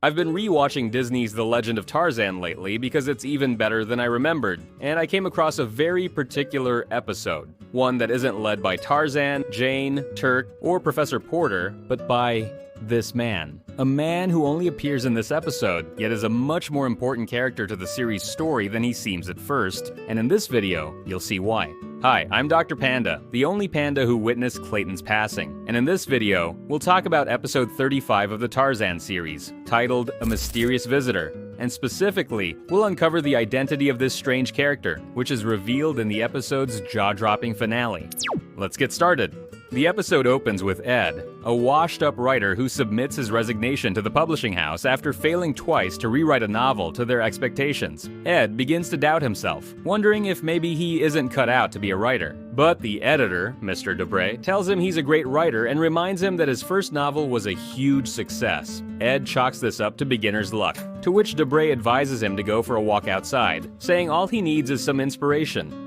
I've been re-watching Disney's The Legend of Tarzan lately because it's even better than I remembered, and I came across a very particular episode. One that isn't led by Tarzan, Jane, Turk, or Professor Porter, but by this man. A man who only appears in this episode, yet is a much more important character to the series' story than he seems at first, and in this video, you'll see why. Hi, I'm Dr. Panda, the only panda who witnessed Clayton's passing, and in this video, we'll talk about episode 35 of the Tarzan series, titled A Mysterious Visitor, and specifically, we'll uncover the identity of this strange character, which is revealed in the episode's jaw-dropping finale. Let's get started. The episode opens with Ed, a washed-up writer who submits his resignation to the publishing house after failing twice to rewrite a novel to their expectations. Ed begins to doubt himself, wondering if maybe he isn't cut out to be a writer. But the editor, Mr. Debray, tells him he's a great writer and reminds him that his first novel was a huge success. Ed chalks this up to beginner's luck, to which Debray advises him to go for a walk outside, saying all he needs is some inspiration.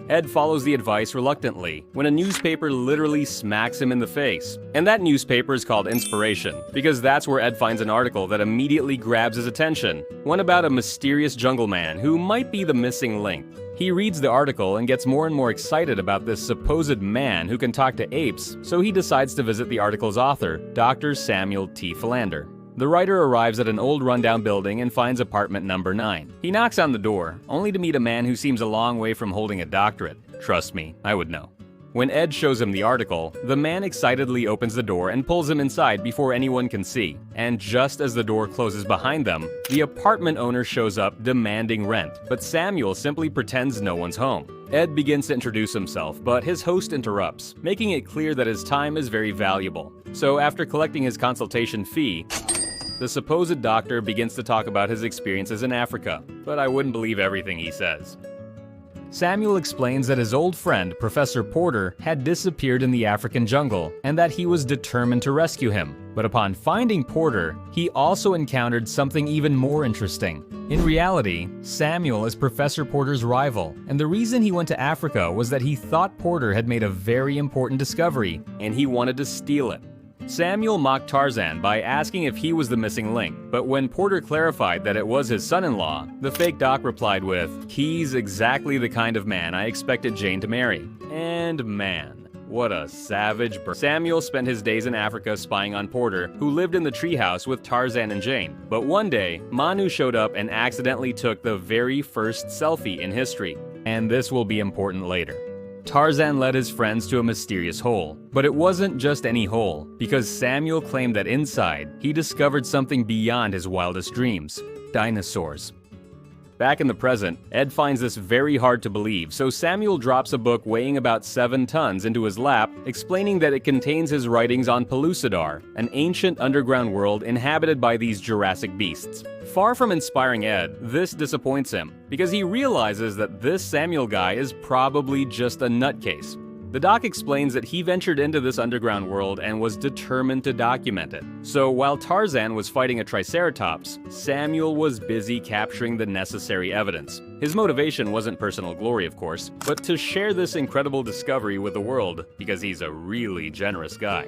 Ed follows the advice reluctantly, when a newspaper literally smacks him in the face. And that newspaper is called Inspiration, because that's where Ed finds an article that immediately grabs his attention, one about a mysterious jungle man who might be the missing link. He reads the article and gets more and more excited about this supposed man who can talk to apes, so he decides to visit the article's author, Dr. Samuel T. Philander. The writer arrives at an old rundown building and finds apartment number 9. He knocks on the door, only to meet a man who seems a long way from holding a doctorate. Trust me, I would know. When Ed shows him the article, the man excitedly opens the door and pulls him inside before anyone can see. And just as the door closes behind them, the apartment owner shows up demanding rent, but Samuel simply pretends no one's home. Ed begins to introduce himself, but his host interrupts, making it clear that his time is very valuable. So after collecting his consultation fee, the supposed doctor begins to talk about his experiences in Africa, but I wouldn't believe everything he says. Samuel explains that his old friend, Professor Porter, had disappeared in the African jungle, and that he was determined to rescue him. But upon finding Porter, he also encountered something even more interesting. In reality, Samuel is Professor Porter's rival, and the reason he went to Africa was that he thought Porter had made a very important discovery, and he wanted to steal it. Samuel mocked Tarzan by asking if he was the missing link, but when Porter clarified that it was his son-in-law, the fake doc replied with, "He's exactly the kind of man I expected Jane to marry." And man, what a savage Samuel spent his days in Africa spying on Porter, who lived in the treehouse with Tarzan and Jane. But one day, Manu showed up and accidentally took the very first selfie in history. And this will be important later. Tarzan led his friends to a mysterious hole. But it wasn't just any hole, because Samuel claimed that inside, he discovered something beyond his wildest dreams: dinosaurs. Back in the present, Ed finds this very hard to believe, so Samuel drops a book weighing about 7 tons into his lap, explaining that it contains his writings on Palucidar, an ancient underground world inhabited by these Jurassic beasts. Far from inspiring Ed, this disappoints him, because he realizes that this Samuel guy is probably just a nutcase. The doc explains that he ventured into this underground world and was determined to document it. So while Tarzan was fighting a triceratops, Samuel was busy capturing the necessary evidence. His motivation wasn't personal glory, of course, but to share this incredible discovery with the world, because he's a really generous guy.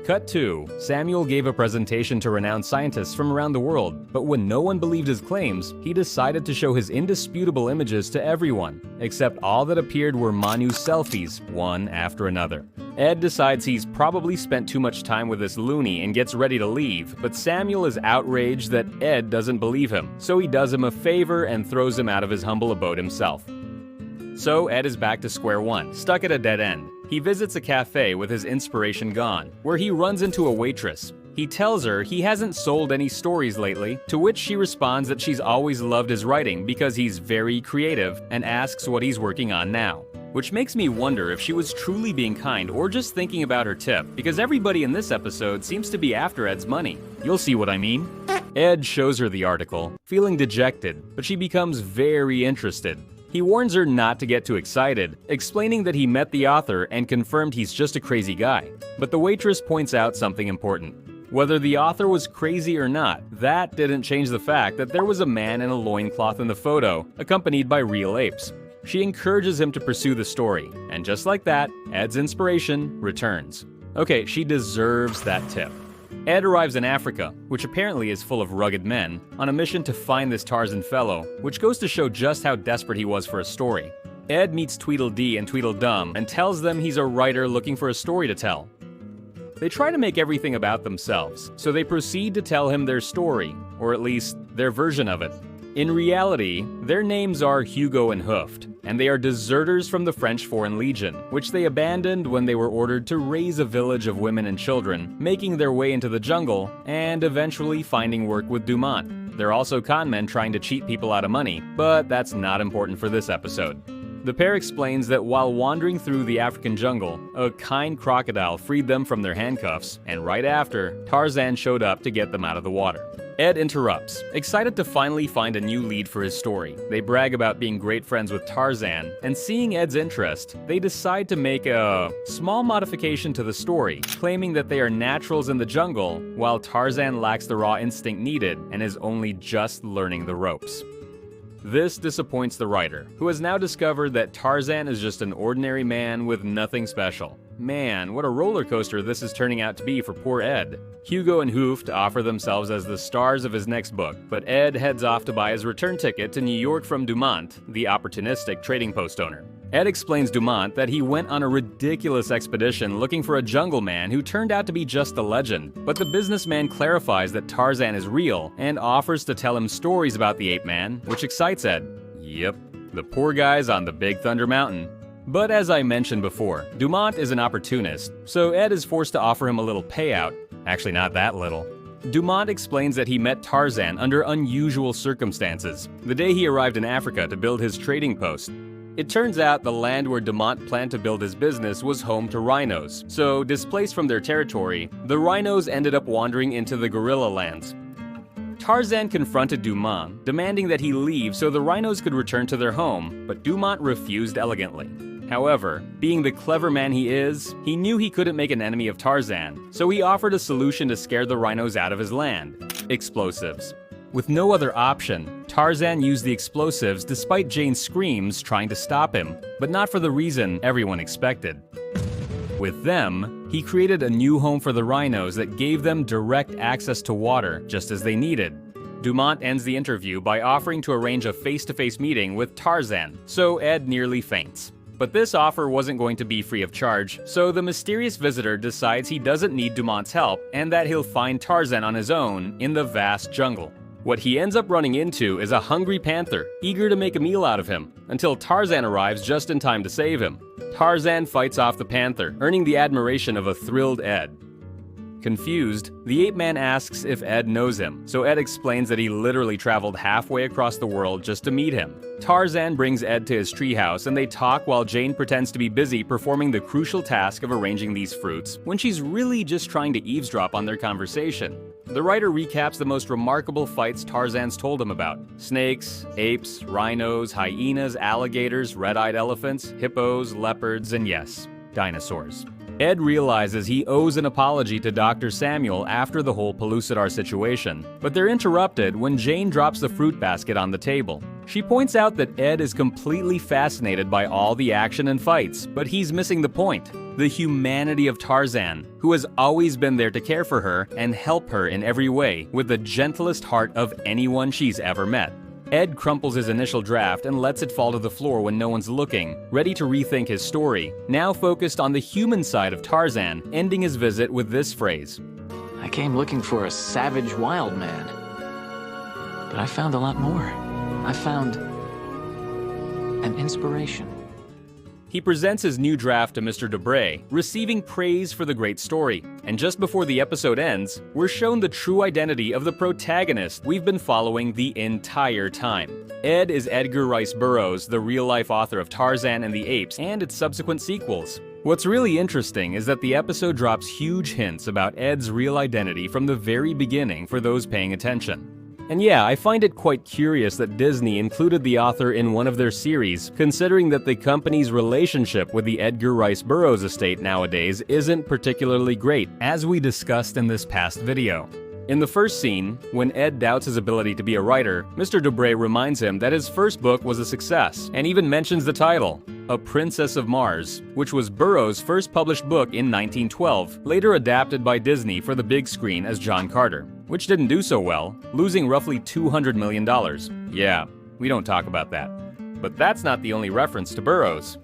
Cut 2. Samuel gave a presentation to renowned scientists from around the world, but when no one believed his claims, he decided to show his indisputable images to everyone, except all that appeared were Manu's selfies, one after another. Ed decides he's probably spent too much time with this loony and gets ready to leave, but Samuel is outraged that Ed doesn't believe him, so he does him a favor and throws him out of his humble abode himself. So Ed is back to square one, stuck at a dead end. He visits a cafe with his inspiration gone, where he runs into a waitress. He tells her he hasn't sold any stories lately, to which she responds that she's always loved his writing because he's very creative, and asks what he's working on now. Which makes me wonder if she was truly being kind or just thinking about her tip, because everybody in this episode seems to be after Ed's money. You'll see what I mean. Ed shows her the article, feeling dejected, but she becomes very interested. He warns her not to get too excited, explaining that he met the author and confirmed he's just a crazy guy. But the waitress points out something important. Whether the author was crazy or not, that didn't change the fact that there was a man in a loincloth in the photo, accompanied by real apes. She encourages him to pursue the story, and just like that, Ed's inspiration returns. Okay, she deserves that tip. Ed arrives in Africa, which apparently is full of rugged men, on a mission to find this Tarzan fellow, which goes to show just how desperate he was for a story. Ed meets Tweedledee and Tweedledum and tells them he's a writer looking for a story to tell. They try to make everything about themselves, so they proceed to tell him their story, or at least their version of it. In reality, their names are Hugo and Hooft, and they are deserters from the French Foreign Legion, which they abandoned when they were ordered to raise a village of women and children, making their way into the jungle, and eventually finding work with Dumont. They're also conmen trying to cheat people out of money, but that's not important for this episode. The pair explains that while wandering through the African jungle, a kind crocodile freed them from their handcuffs, and right after, Tarzan showed up to get them out of the water. Ed interrupts, excited to finally find a new lead for his story. They brag about being great friends with Tarzan, and seeing Ed's interest, they decide to make a small modification to the story, claiming that they are naturals in the jungle, while Tarzan lacks the raw instinct needed and is only just learning the ropes. This disappoints the writer, who has now discovered that Tarzan is just an ordinary man with nothing special. Man, what a roller coaster this is turning out to be for poor Ed. Hugo and Hooft offer themselves as the stars of his next book, but Ed heads off to buy his return ticket to New York from Dumont, the opportunistic trading post owner. Ed explains Dumont that he went on a ridiculous expedition looking for a jungle man who turned out to be just a legend, but the businessman clarifies that Tarzan is real and offers to tell him stories about the ape man, which excites Ed. Yep, the poor guy's on the Big Thunder Mountain. But as I mentioned before, Dumont is an opportunist, so Ed is forced to offer him a little payout. Actually, not that little. Dumont explains that he met Tarzan under unusual circumstances, the day he arrived in Africa to build his trading post. It turns out the land where Dumont planned to build his business was home to rhinos, so displaced from their territory, the rhinos ended up wandering into the gorilla lands. Tarzan confronted Dumont, demanding that he leave so the rhinos could return to their home, but Dumont refused elegantly. However, being the clever man he is, he knew he couldn't make an enemy of Tarzan, so he offered a solution to scare the rhinos out of his land: explosives. With no other option, Tarzan used the explosives despite Jane's screams trying to stop him, but not for the reason everyone expected. With them, he created a new home for the rhinos that gave them direct access to water just as they needed. Dumont ends the interview by offering to arrange a face-to-face meeting with Tarzan, so Ed nearly faints. But this offer wasn't going to be free of charge, so the mysterious visitor decides he doesn't need Dumont's help and that he'll find Tarzan on his own in the vast jungle. What he ends up running into is a hungry panther, eager to make a meal out of him, until Tarzan arrives just in time to save him. Tarzan fights off the panther, earning the admiration of a thrilled Ed. Confused, the ape man asks if Ed knows him, so Ed explains that he literally traveled halfway across the world just to meet him. Tarzan brings Ed to his treehouse and they talk while Jane pretends to be busy performing the crucial task of arranging these fruits, when she's really just trying to eavesdrop on their conversation. The writer recaps the most remarkable fights Tarzan's told him about: snakes, apes, rhinos, hyenas, alligators, red-eyed elephants, hippos, leopards, and yes, dinosaurs. Ed realizes he owes an apology to Dr. Samuel after the whole Palucidar situation, but they're interrupted when Jane drops the fruit basket on the table. She points out that Ed is completely fascinated by all the action and fights, but he's missing the point: the humanity of Tarzan, who has always been there to care for her and help her in every way, with the gentlest heart of anyone she's ever met. Ed crumples his initial draft and lets it fall to the floor when no one's looking, ready to rethink his story, now focused on the human side of Tarzan, ending his visit with this phrase: I came looking for a savage wild man, but I found a lot more. I found an inspiration. He presents his new draft to Mr. Debray, receiving praise for the great story. And just before the episode ends, we're shown the true identity of the protagonist we've been following the entire time. Ed is Edgar Rice Burroughs, the real-life author of Tarzan and the Apes and its subsequent sequels. What's really interesting is that the episode drops huge hints about Ed's real identity from the very beginning for those paying attention. And yeah, I find it quite curious that Disney included the author in one of their series, considering that the company's relationship with the Edgar Rice Burroughs estate nowadays isn't particularly great, as we discussed in this past video. In the first scene, when Ed doubts his ability to be a writer, Mr. Dubray reminds him that his first book was a success, and even mentions the title, A Princess of Mars, which was Burroughs' first published book in 1912, later adapted by Disney for the big screen as John Carter, which didn't do so well, losing roughly $200 million. Yeah, we don't talk about that. But that's not the only reference to Burroughs.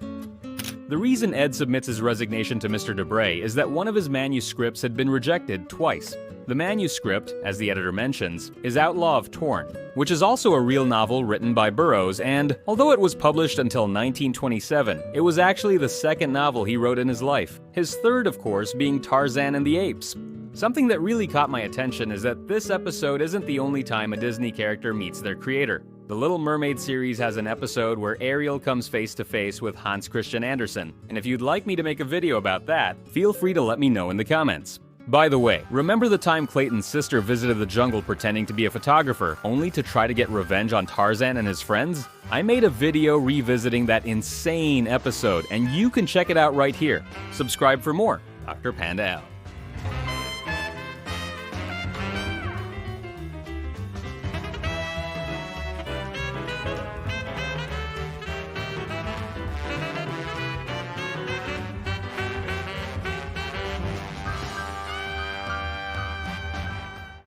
The reason Ed submits his resignation to Mr. Dubray is that one of his manuscripts had been rejected twice. The manuscript, as the editor mentions, is Outlaw of Torn, which is also a real novel written by Burroughs, and although it was published until 1927, it was actually the second novel he wrote in his life. His third, of course, being Tarzan and the Apes. Something that really caught my attention is that this episode isn't the only time a Disney character meets their creator. The Little Mermaid series has an episode where Ariel comes face to face with Hans Christian Andersen, and if you'd like me to make a video about that, feel free to let me know in the comments. By the way, remember the time Clayton's sister visited the jungle pretending to be a photographer, only to try to get revenge on Tarzan and his friends? I made a video revisiting that insane episode, and you can check it out right here. Subscribe for more. Dr. Panda out.